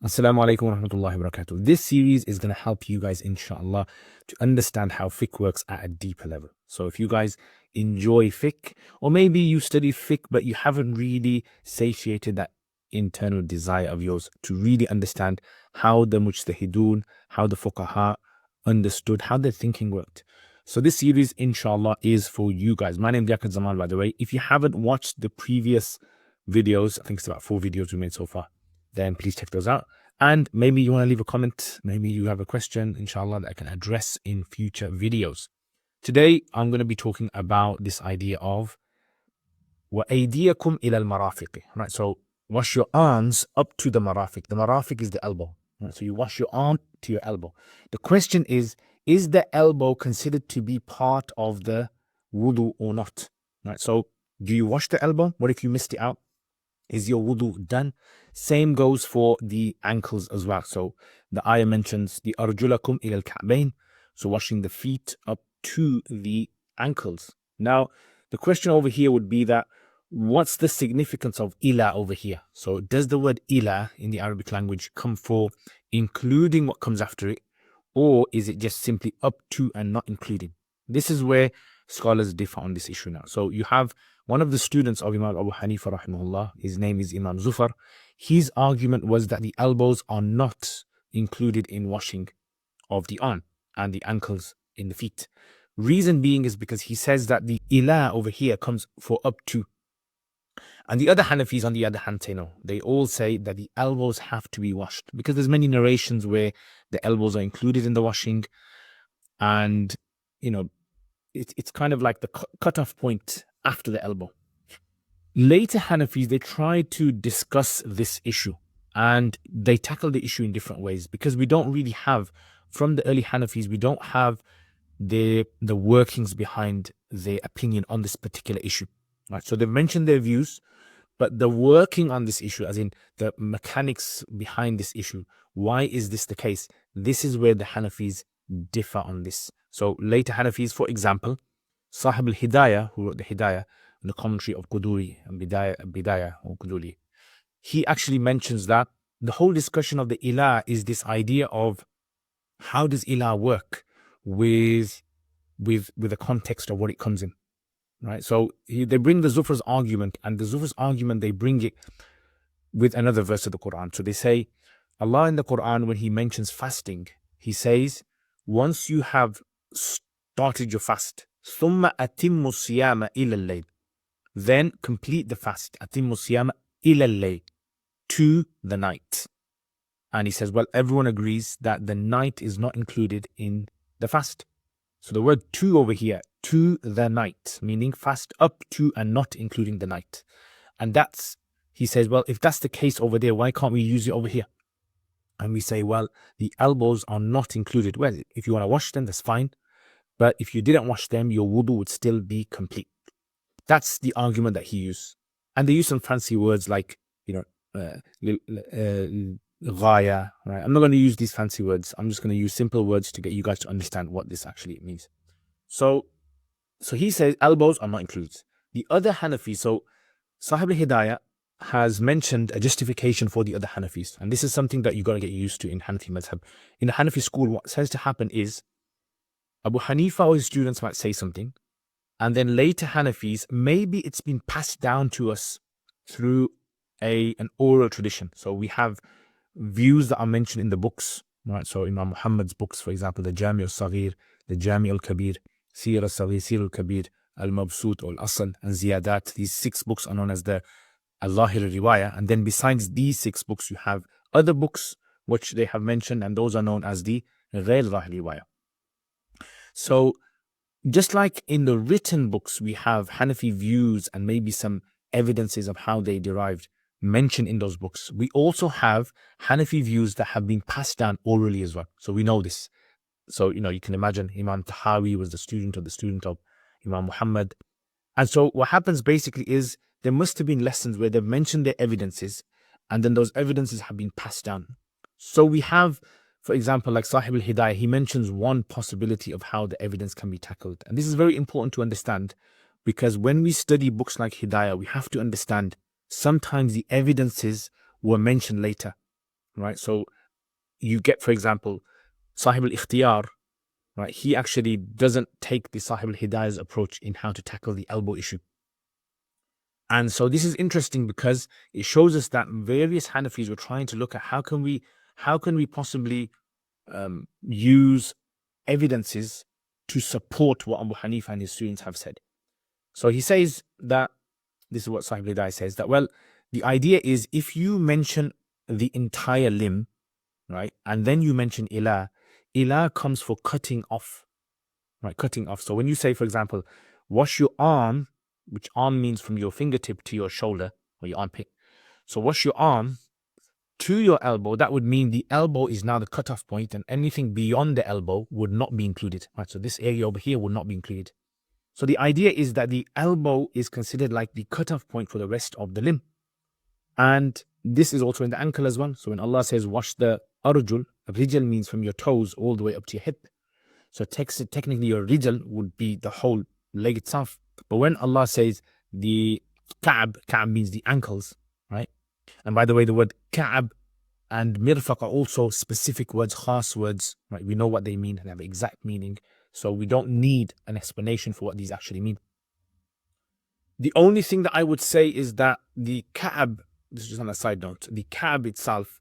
Assalamu alaikum wa rahmatullahi wa barakatuh. This series is going to help you guys, inshallah, to understand how fiqh works at a deeper level. So if you guys enjoy fiqh, or maybe you study fiqh, but you haven't really satiated that internal desire of yours to really understand how the mujtahidun, how the fuqaha understood, how their thinking worked. So this series, inshallah, is for you guys. My name is Yaqut Zaman, by the way. If you haven't watched the previous videos, I think it's about 4 videos we made so far, then please check those out. And maybe you want to leave a comment, maybe you have a question, inshallah, that I can address in future videos. Today, I'm going to be talking about this idea of وَأَيْدِيَكُمْ إِلَى الْمَرَافِقِ. Right, so wash your arms up to the marafiq. The marafiq is the elbow. Right, so you wash your arm to your elbow. The question is the elbow considered to be part of the wudu or not? Right, so do you wash the elbow? What if you missed it out? Is your wudu done? Same goes for the ankles as well. So the ayah mentions the arjulakum ila al-ka'bayn, so washing the feet up to the ankles. Now, the question over here would be that what's the significance of ila over here? So does the word ila in the Arabic language come for including what comes after it, or is it just simply up to and not including? This is where scholars differ on this issue now. So you have one of the students of Imam Abu Hanifa rahimahullah, his name is Imam Zufar. His argument was that the elbows are not included in washing of the arm and the ankles in the feet. Reason being is because he says that the ila over here comes for up to. And the other Hanafis, on the other hand, say no. They all say that the elbows have to be washed because there's many narrations where the elbows are included in the washing. And, you know, it's kind of like the cutoff point after the elbow. Later Hanafis, they tried to discuss this issue and they tackle the issue in different ways because we don't really have, from the early Hanafis, we don't have the workings behind their opinion on this particular issue. Right? So they've mentioned their views, but the working on this issue, as in the mechanics behind this issue, why is this the case? This is where the Hanafis differ on this. So later Hanafis, for example, Sahib al-Hidayah, who wrote the Hidayah, the commentary of Quduri and Bidayah or Quduri, he actually mentions that the whole discussion of the ilah is this idea of how does ilah work with the context of what it comes in, right? So they bring the Zufar's argument, and the Zufar's argument, they bring it with another verse of the Quran. So they say, Allah in the Quran, when he mentions fasting, he says, once you have started your fast, ثُمَّ أَتِمُّ الصِّيَامَ إِلَى اللَّيْلِ, then complete the fast, أَتِمُّ الصِّيَامَ إِلَى اللَّيْلِ, to the night. And he says, well, everyone agrees that the night is not included in the fast. So the word to over here, to the night, meaning fast up to and not including the night. And that's, he says, well, if that's the case over there, why can't we use it over here? And we say, well, the elbows are not included. Well, if you want to wash them, that's fine. But if you didn't wash them, your wudu would still be complete. That's the argument that he used. And they use some fancy words like, ghaya, right? I'm not going to use these fancy words. I'm just going to use simple words to get you guys to understand what this actually means. So he says elbows are not included. The other Hanafi, so Sahib al-Hidayah has mentioned a justification for the other Hanafis. And this is something that you got to get used to in Hanafi madhab. In the Hanafi school, what tends to happen is Abu Hanifa or his students might say something, and then later Hanafis, maybe it's been passed down to us through an oral tradition. So we have views that are mentioned in the books, right? So Imam Muhammad's books, for example, the Jami al-Saghir, the Jami al-Kabir, Sir al-Saghir, Sir al-Kabir, al-Mabsut, al-Asl, and Ziyadat. These 6 books are known as the al-Zahir al-Riwayah. And then besides these 6 books, you have other books which they have mentioned, and those are known as the Ghair Zahir Riwayah. So just like in the written books, we have Hanafi views and maybe some evidences of how they derived mentioned in those books. We also have Hanafi views that have been passed down orally as well. So we know this. So, you can imagine Imam Tahawi was the student of Imam Muhammad. And so what happens basically is there must have been lessons where they've mentioned their evidences, and then those evidences have been passed down. So we have, for example, like Sahib al-Hidayah, he mentions one possibility of how the evidence can be tackled. And this is very important to understand, because when we study books like Hidayah, we have to understand sometimes the evidences were mentioned later. right? So you get, for example, Sahib al-Ikhtiyar, right? He actually doesn't take the Sahib al-Hidayah's approach in how to tackle the elbow issue. And so this is interesting because it shows us that various Hanafis were trying to look at how can we possibly use evidences to support what Abu Hanifa and his students have said. So he says that, this is what Sahib al-Hidayah says, that, well, the idea is if you mention the entire limb, right, and then you mention ilah comes for cutting off, right, cutting off. So when you say, for example, wash your arm, which arm means from your fingertip to your shoulder or your armpit. So wash your arm to your elbow, that would mean the elbow is now the cutoff point, and anything beyond the elbow would not be included, right? So this area over here would not be included. So the idea is that the elbow is considered like the cutoff point for the rest of the limb. And this is also in the ankle as well. So when Allah says wash the arjul, rijal means from your toes all the way up to your hip. So technically your rijal would be the whole leg itself. But when Allah says the ka'ab means the ankles, right? And by the way, the word ka'ab and mirfaq are also specific words, khas words, right? We know what they mean and have exact meaning. So we don't need an explanation for what these actually mean. The only thing that I would say is that the ka'ab, this is just on a side note, the ka'ab itself,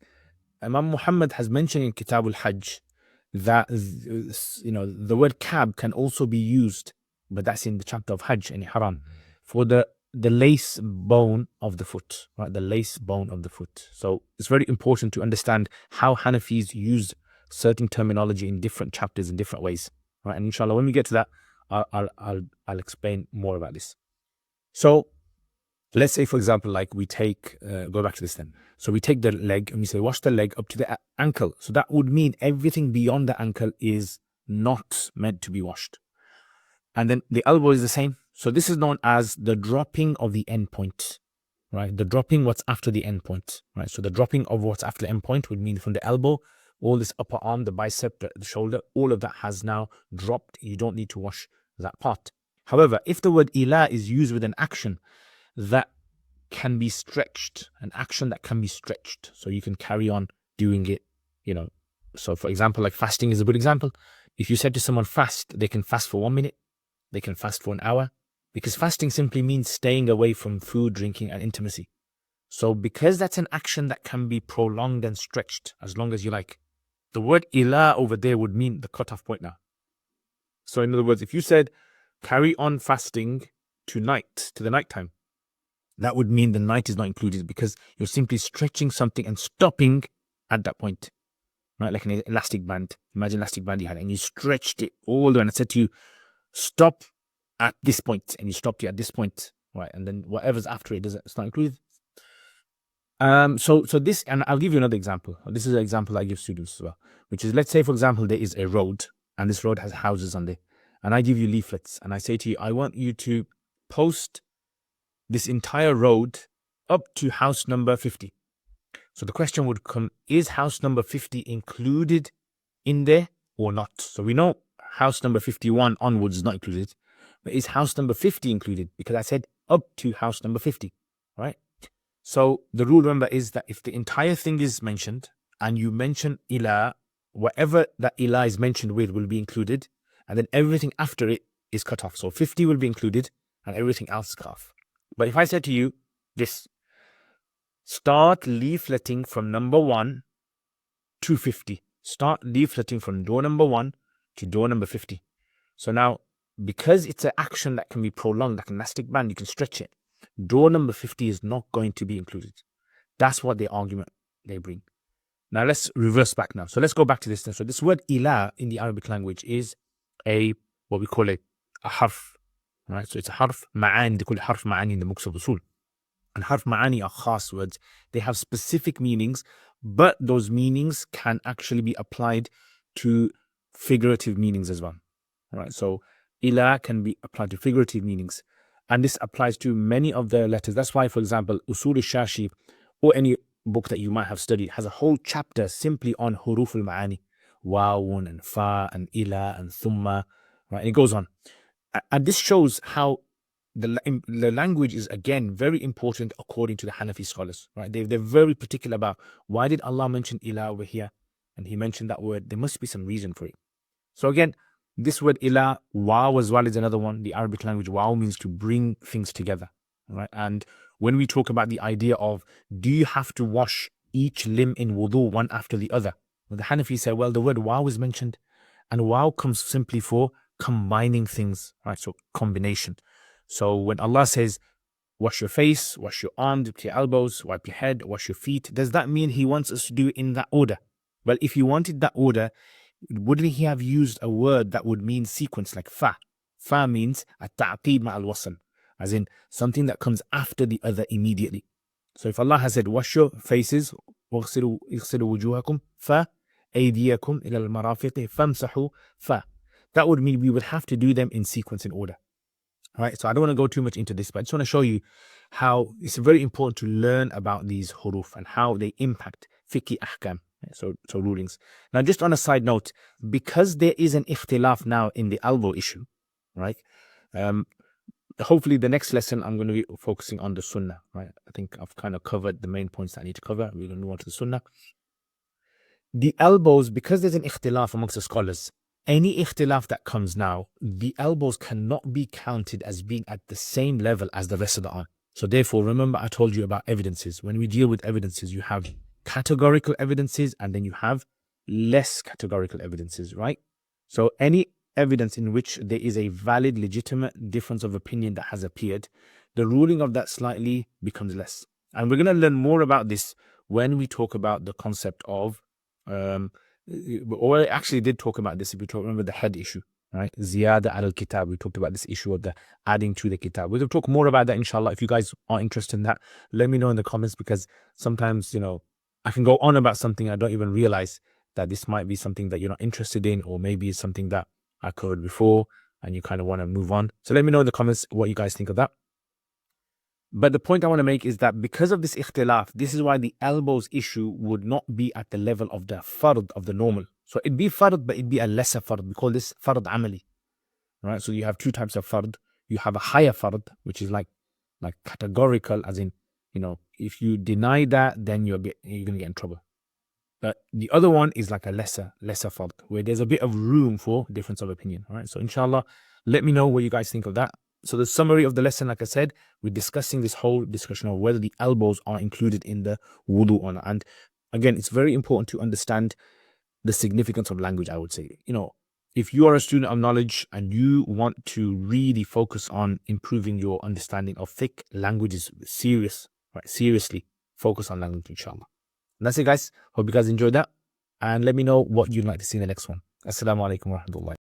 Imam Muhammad has mentioned in Kitab al-Hajj that, the word ka'ab can also be used, but that's in the chapter of Hajj and Haram, for the lace bone of the foot, right? The lace bone of the foot. So it's very important to understand how Hanafis use certain terminology in different chapters in different ways, right? And inshallah, when we get to that, I'll explain more about this. So let's say, for example, like we take, go back to this then. So we take the leg and we say, wash the leg up to the ankle. So that would mean everything beyond the ankle is not meant to be washed. And then the elbow is the same. So this is known as the dropping of the end point, right? The dropping what's after the end point, right? So the dropping of what's after the end point would mean from the elbow, all this upper arm, the bicep, the shoulder, all of that has now dropped. You don't need to wash that part. However, if the word ilah is used with an action that can be stretched, an action that can be stretched, so you can carry on doing it, So for example, like fasting is a good example. If you said to someone fast, they can fast for 1 minute, they can fast for an hour, because fasting simply means staying away from food, drinking, and intimacy. So because that's an action that can be prolonged and stretched as long as you like, the word ilah over there would mean the cutoff point now. So in other words, if you said carry on fasting to the nighttime, that would mean the night is not included because you're simply stretching something and stopping at that point, right? Like an elastic band. Imagine elastic band you had and you stretched it all the way and I said to you, stop at this point, and you stopped it at this point, right? And then whatever's after it's not included. So this, and I'll give you another example. This is an example I give students as well, which is, let's say, for example, there is a road and this road has houses on there. And I give you leaflets and I say to you, I want you to post this entire road up to house number 50. So the question would come, is house number 50 included in there or not? So we know house number 51 onwards is not included, but is house number 50 included? Because I said up to house number 50, right? So the rule, remember, is that if the entire thing is mentioned and you mention ilah, whatever that ilah is mentioned with will be included, and then everything after it is cut off. So 50 will be included and everything else is cut off. But if I said to you this, start leafleting from number 1 to 50. Start leafleting from door number 1 to door number 50. So now, because it's an action that can be prolonged, like an elastic band, you can stretch it. Door number 50 is not going to be included. That's what the argument they bring. Now let's reverse back now. So let's go back to this. So this word ilah in the Arabic language is what we call a harf, right? So it's a harf ma'ani. They call it harf ma'ani in the books of usul. And harf ma'ani are khas words. They have specific meanings, but those meanings can actually be applied to figurative meanings as well. Right? So ilah can be applied to figurative meanings. And this applies to many of the letters. That's why, for example, Usul al-Shashi or any book that you might have studied has a whole chapter simply on huruf al-ma'ani. Wawun and fa and ila and thumma. Right? And it goes on. And this shows how the language is again very important according to the Hanafi scholars, right? They're very particular about why did Allah mention ila over here, and He mentioned that word. There must be some reason for it. So again, this word ila, wow as well is another one. The Arabic language, wow means to bring things together, right? And when we talk about the idea of do you have to wash each limb in wudu one after the other? Well, the Hanafi say, well, the word wow is mentioned, and wow comes simply for combining things, right? So combination. So when Allah says, wash your face, wash your arms, dip to your elbows, wipe your head, wash your feet, does that mean He wants us to do it in that order? Well, if He wanted that order, wouldn't He have used a word that would mean sequence like fa? Fa means at-ta'qib ma'al wasl, as in something that comes after the other immediately. So if Allah has said, wash your faces, اغسلوا وجوهكم فأيديكم إلى المرافق فامسحوا fa, that would mean we would have to do them in sequence, in order. All right, so I don't want to go too much into this, but I just want to show you how it's very important to learn about these huruf and how they impact fiqh ahkam, so rulings. Now, just on a side note, because there is an ikhtilaf now in the elbow issue, right? Hopefully the next lesson I'm going to be focusing on the sunnah, right? I think I've kind of covered the main points that I need to cover. We're going to move on to the sunnah. The elbows, because there's an ikhtilaf amongst the scholars, any ikhtilaf that comes now, the elbows cannot be counted as being at the same level as the rest of the arm. So therefore, remember I told you about evidences. When we deal with evidences, you have categorical evidences and then you have less categorical evidences, right? So any evidence in which there is a valid, legitimate difference of opinion that has appeared, the ruling of that slightly becomes less. And we're going to learn more about this when we talk about the concept of or I actually did talk about this if you remember the head issue, right? Ziyada al-kitab. We talked about this issue of the adding to the kitab. We'll talk more about that, inshallah. If you guys are interested in that, let me know in the comments, because sometimes, I can go on about something I don't even realize that this might be something that you're not interested in, or maybe it's something that I covered before and you kind of want to move on. So let me know in the comments what you guys think of that. But the point I want to make is that because of this ikhtilaf, this is why the elbows issue would not be at the level of the fard, of the normal. So it'd be fard, but it'd be a lesser fard. We call this fard amali, right? So you have two types of fard. You have a higher fard, which is like categorical, as in, if you deny that, then you're going to get in trouble. But the other one is like a lesser fard, where there's a bit of room for difference of opinion. All right. So inshallah, let me know what you guys think of that. So the summary of the lesson, like I said, we're discussing this whole discussion of whether the elbows are included in the wudu or not. And again, it's very important to understand the significance of language, I would say. If you are a student of knowledge and you want to really focus on improving your understanding of fiqh, language is serious, right? Seriously, focus on language, inshallah. And that's it, guys. Hope you guys enjoyed that. And let me know what you'd like to see in the next one. Assalamu alaikum wa rahmatullah.